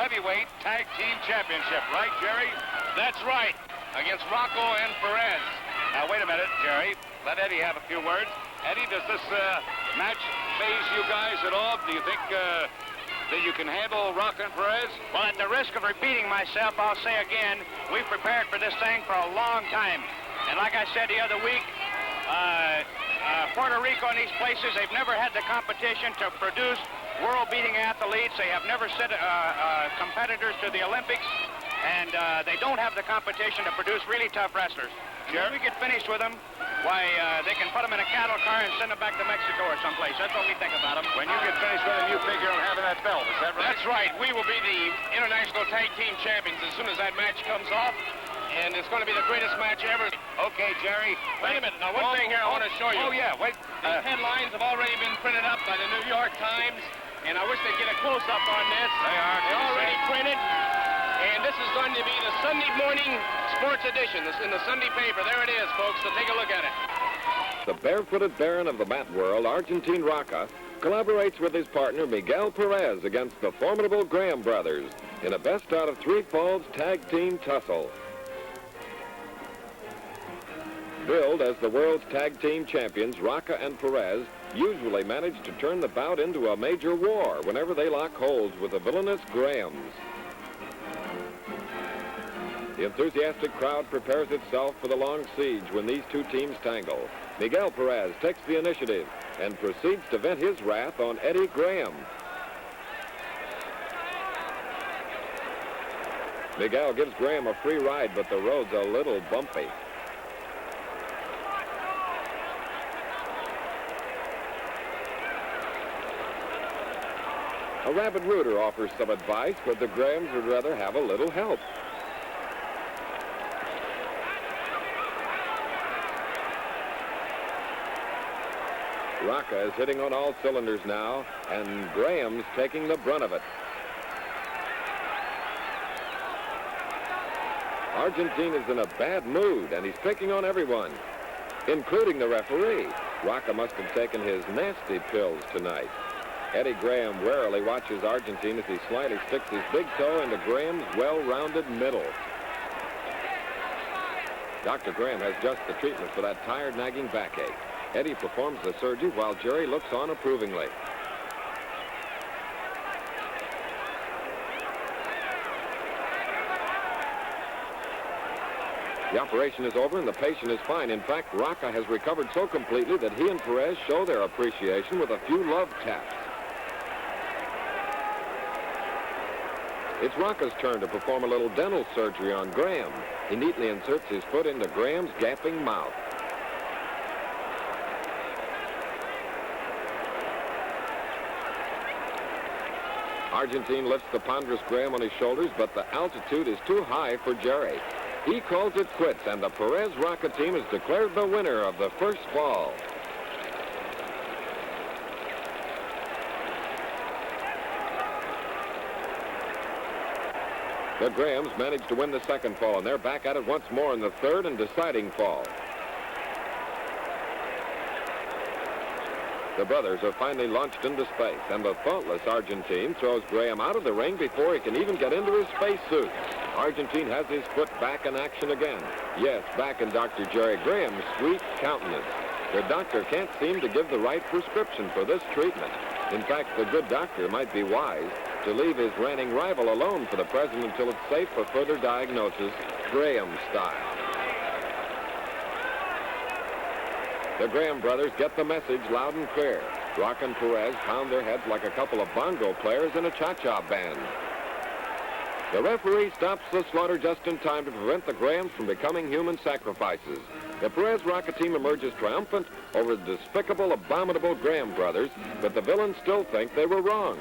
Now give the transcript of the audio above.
Heavyweight Tag Team Championship, right, Jerry? That's right, against Rocco and Perez. Now, wait a minute, Jerry. Let Eddie have a few words. Eddie, does this match faze you guys at all? Do you think that you can handle Rocca and Perez? Well, at the risk of repeating myself, I'll say again, we've prepared for this thing for a long time. And like I said the other week, Puerto Rico and these places, they've never had the competition to produce world-beating athletes. They have never sent competitors to the Olympics, and they don't have the competition to produce really tough wrestlers. Sure. When we get finished with them, why, they can put them in a cattle car and send them back to Mexico or someplace. That's what we think about them. When you get finished with them, you figure on having that belt. Is that right? That's right. We will be the International Tag Team Champions as soon as that match comes off, and it's going to be the greatest match ever. Okay, Jerry. Wait a minute. Now, one thing here I want to show you. Oh, yeah. Wait. The headlines have already been printed up by the New York Times, and I wish they'd get a close-up on this. They are. They're already printed, and this is going to be the Sunday morning sports edition. This in the Sunday paper. There it is, folks, so take a look at it. The barefooted baron of the mat world, Argentine Rocca, collaborates with his partner Miguel Perez against the formidable Graham brothers in a best-out-of-3 falls tag team tussle. Billed as the world's tag team champions, Rocca and Perez usually manage to turn the bout into a major war whenever they lock holds with the villainous Grahams. The enthusiastic crowd prepares itself for the long siege when these two teams tangle. Miguel Perez takes the initiative and proceeds to vent his wrath on Eddie Graham. Miguel gives Graham a free ride, but the road's a little bumpy. A rabid rooter offers some advice, but the Grahams would rather have a little help. Rocca is hitting on all cylinders now, and Graham's taking the brunt of it. Argentine is in a bad mood, and he's picking on everyone, including the referee. Rocca must have taken his nasty pills tonight. Eddie Graham warily watches Argentine as he slyly sticks his big toe into Graham's well-rounded middle. Dr. Graham has just the treatment for that tired, nagging backache. Eddie performs the surgery while Jerry looks on approvingly. The operation is over and the patient is fine. In fact, Rocca has recovered so completely that he and Perez show their appreciation with a few love taps. It's Rocca's turn to perform a little dental surgery on Graham. He neatly inserts his foot into Graham's gaping mouth. Argentine lifts the ponderous Graham on his shoulders, but the altitude is too high for Jerry. He calls it quits, and the Perez-Rocca team is declared the winner of the first fall. The Grahams managed to win the second fall, and they're back at it once more in the third and deciding fall. The brothers are finally launched into space, and the thoughtless Argentine throws Graham out of the ring before he can even get into his spacesuit. Argentine has his foot back in action again. Yes, back in Dr. Jerry Graham's sweet countenance. The doctor can't seem to give the right prescription for this treatment. In fact, the good doctor might be wise to leave his reigning rival alone for the present until it's safe for further diagnosis, Graham style. The Graham brothers get the message loud and clear. Rocca and Perez pound their heads like a couple of bongo players in a cha-cha band. The referee stops the slaughter just in time to prevent the Grahams from becoming human sacrifices. The Perez-Rocca team emerges triumphant over the despicable, abominable Graham brothers, but the villains still think they were wrong.